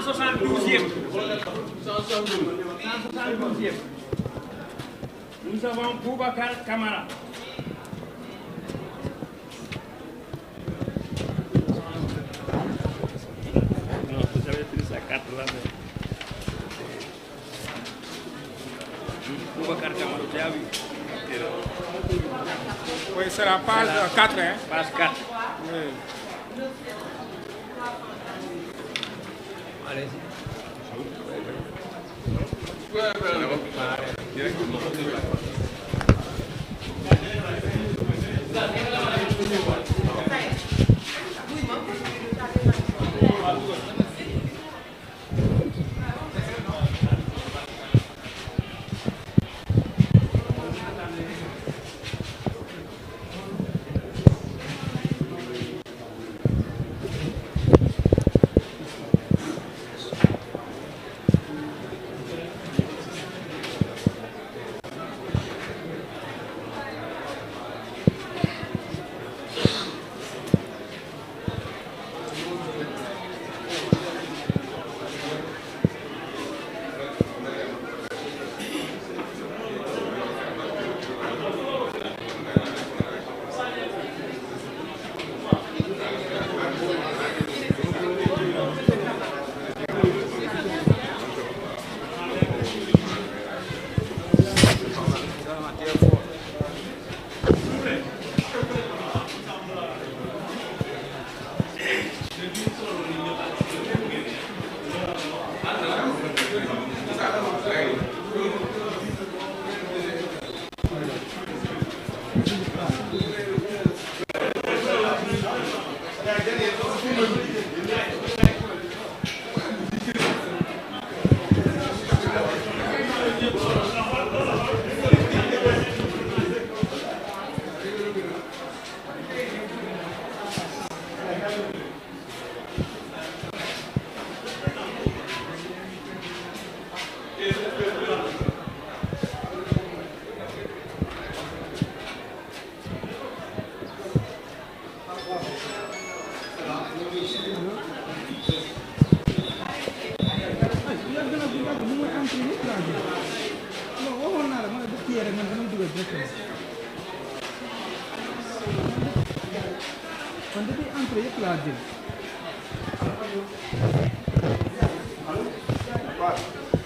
172e. 172e. Nous avons Boubacar Camara. Non, vous avez pris sa carte là. Boubacar Camara, tu as vu? Oui, c'est la page 4. Hein? Page 4. Oui. Allez-y.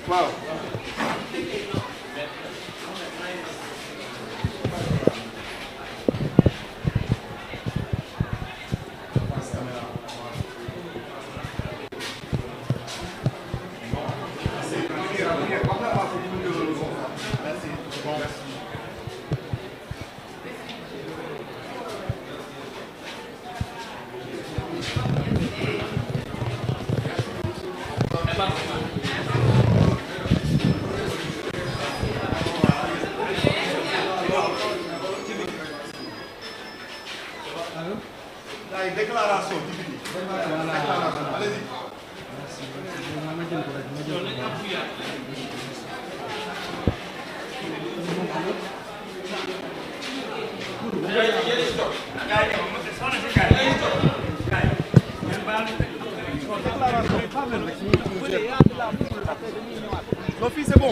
Wow. Déclaration. Allez-y. Sophie, c'est bon.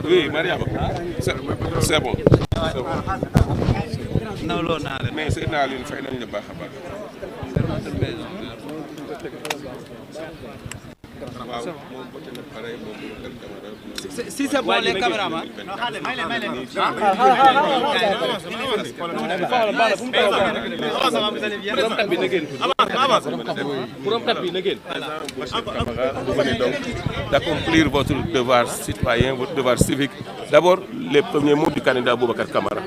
Oui, Maria, c'est bon. Non, non, non. Mais c'est dans une fin de baax a baax. Si c'est bon, les caméramans. D'accomplir votre devoir citoyen, votre devoir civique. D'abord, les premiers mots du candidat Boubacar Camara.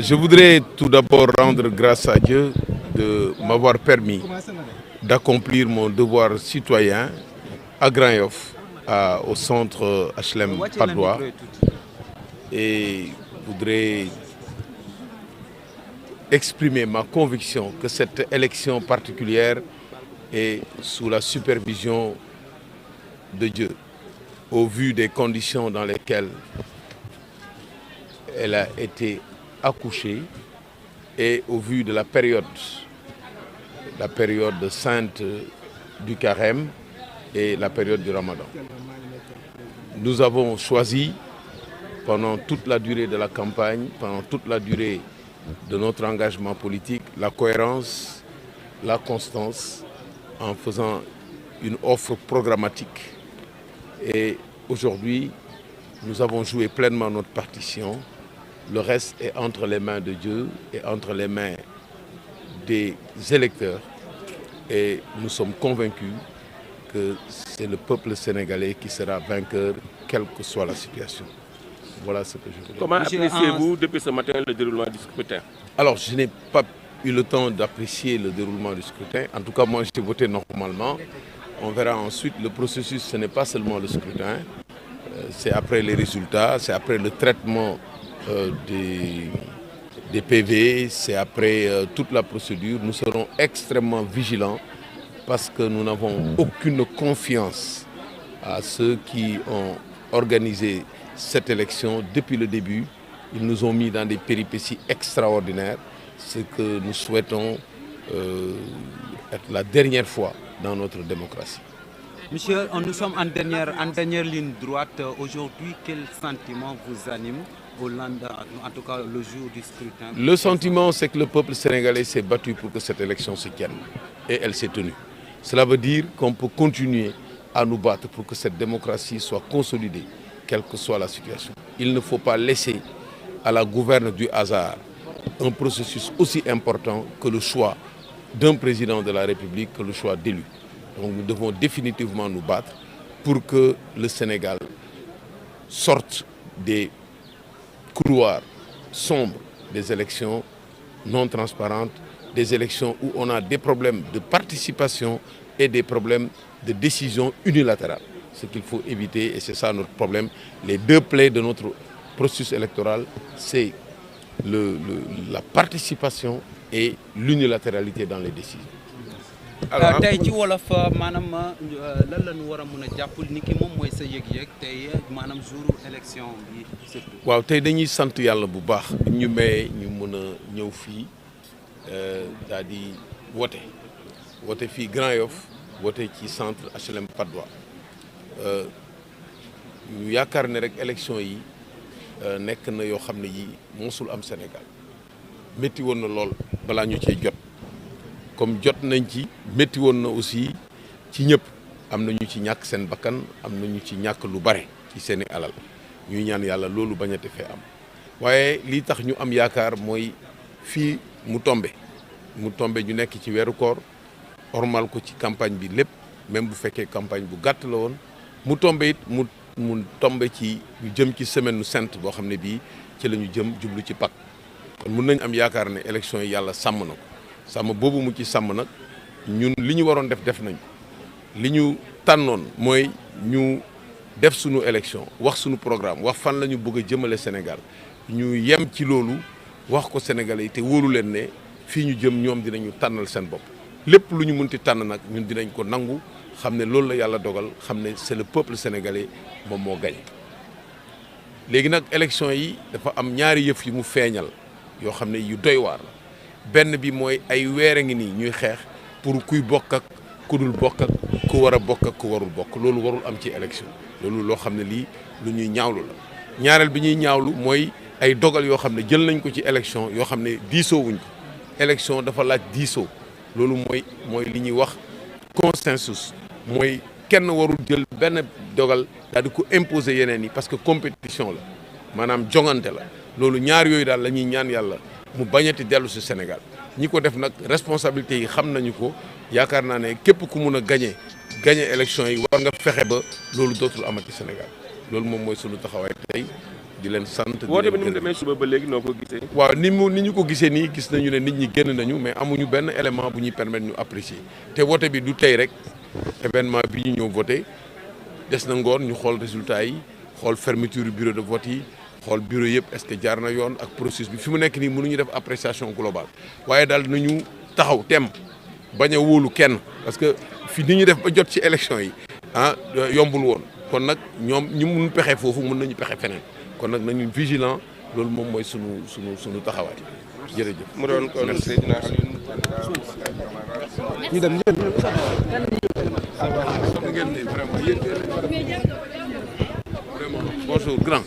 Je voudrais tout d'abord rendre grâce à Dieu de m'avoir permis d'accomplir mon devoir citoyen à Grand Yoff, au centre HLM Patte d'Oie. Et je voudrais exprimer ma conviction que cette élection particulière est sous la supervision de Dieu, au vu des conditions dans lesquelles elle a été accouchée et au vu de la période sainte du carême et la période du Ramadan. Nous avons choisi pendant toute la durée de la campagne, pendant toute la durée de notre engagement politique, la cohérence, la constance, en faisant une offre programmatique. Et aujourd'hui, nous avons joué pleinement notre partition. Le reste est entre les mains de Dieu et entre les mains des électeurs. Et nous sommes convaincus que c'est le peuple sénégalais qui sera vainqueur, quelle que soit la situation. Voilà ce que je veux dire. Comment appréciez-vous depuis ce matin le déroulement du scrutin? Alors, je n'ai pas eu le temps d'apprécier le déroulement du scrutin. En tout cas, moi, j'ai voté normalement. On verra ensuite. Le processus, ce n'est pas seulement le scrutin. C'est après les résultats, c'est après le traitement des PV, c'est après toute la procédure. Nous serons extrêmement vigilants parce que nous n'avons aucune confiance à ceux qui ont organisé cette élection depuis le début. Ils nous ont mis dans des péripéties extraordinaires. Ce que nous souhaitons être la dernière fois dans notre démocratie. Monsieur, nous sommes en dernière ligne droite. Aujourd'hui, quel sentiment vous anime au lendemain, en tout cas le jour du scrutin? Le sentiment, c'est que le peuple sénégalais s'est battu pour que cette élection se tienne. Et elle s'est tenue. Cela veut dire qu'on peut continuer à nous battre pour que cette démocratie soit consolidée, quelle que soit la situation. Il ne faut pas laisser à la gouverne du hasard un processus aussi important que le choix d'un président de la République, que le choix d'élu. Donc nous devons définitivement nous battre pour que le Sénégal sorte des couloirs sombres des élections non transparentes, des élections où on a des problèmes de participation et des problèmes de décision unilatérale. Ce qu'il faut éviter, et c'est ça notre problème. Les deux plaies de notre processus électoral, c'est la participation et l'unilatéralité dans les décisions. Alors tey ci wolof maanaam lan la ñu war a mën a jàpp ni ki moom mooy sa yëg-yëg tey maanaam jouru élection bi surtout. waaw tey dañuy sant yàlla bu baax ñu mayee ñu mën a ñëw fii daal di wote fii Grand Yoff wote ci centre HLM Patte d'Oie ñu yaakaar ne rek élection yi nekk na yoo xam ne yi mosul am Sénégal métti woon na lool balaa ñu cee jot. Comme jot nañ ci métti woon na aussi ci ñëpp am na ñu ci ñàkk seen bakkan am na ñu ci ñàkk lu bare ci seeni alal ñuy ñaan yàlla loolu bañati fee am waaye lii tax ñu am yaakaar mooy fii mu tombe ñu nekk ci weeru koor ormal ko ci campagne bi lépp même bu fekkee campagne bu gàtt la woon mu tombe it mu tombe ci ñu jëm ci semaine nu sainte boo xam ne bii ci la ñu jëm jublu ci Pâques kon mun nañ am yaakaar ne élection yi yàlla sàmm na ko. sàmm boobu mu ci sàmm nag ñun li ñu waroon def nañ li ñu tànnoon mooy ñu def suñu élection wax suñu programme wax fan la ñu bëgg a jëmale Sénégal ñu yem ci loolu wax ko Sénégalais yi te wóoru leen ne fii ñu jëm ñoom dinañu tànnal seen bopp lépp lu ñu mënti tànn nag ñun dinañ ko nangu xam ne loolu la yàlla dogal xam ne c'est le peuple sénégalais moom moo gañ léegi nag élection yi dafa am ñaari yëf yu mu feeñal yoo xam ne yu doy waar la benn bi mooy ay weer a ngi nii ñuy xeex pour kuy bokk ak ku dul bokk ak ku war a bokk ak ku warul bokk loolu warul am ci élection loolu loo xam ne lii lu ñuy ñaawlu la ñaareel bi ñuy ñaawlu mooy ay dogal yoo xam ne jël nañ ko ci élection yoo xam ne diisoo wuñ ko élection dafa laaj diisoo loolu mooy li ñuy wax consensus mooy kenn warul jël benn dogal daal di ko imposer yeneen yi parce que compétition la maanaam jongante la loolu ñaar yooyu daal la ñuy ñaan yàlla mu bañati dellu si Sénégal ñi ko def nag responsabilité yi xam nañu ko yaakaar naa ne képp ku mun a gagné élection yi war nga fexe ba loolu dootul amati Sénégal loolu moom mooy sunu taxawaay tey di leen sant. woote bi ni mu demee suba ba léegi noo ko gisee. waaw ni ñu ko gisee nii gis nañu ne nit ñi génn nañu mais amuñu benn élément bu ñuy permettre ñu apprécier te woote bi du tey rek événement bi ñu ñëw voté des na ngoon ñu xool résultat yi xool fermeture bureau de vote yi xool bureau yëpp est-ce que jaar na yoon ak processus bi fi mu nekk nii mënuñu def appréciation globale waaye daal nañu taxaw tem bañ a wóolu kenn parce que fi ni ñu def ba jot ci élection yi yombul woon kon nag ñoom ñu mun pexe foofu mun nañu pexe feneen kon nag nañu vigilant loolu moom mooy sunu taxawaay jërëjëf. mu doon kon Seydina ñu dem vraiment bonjour grand.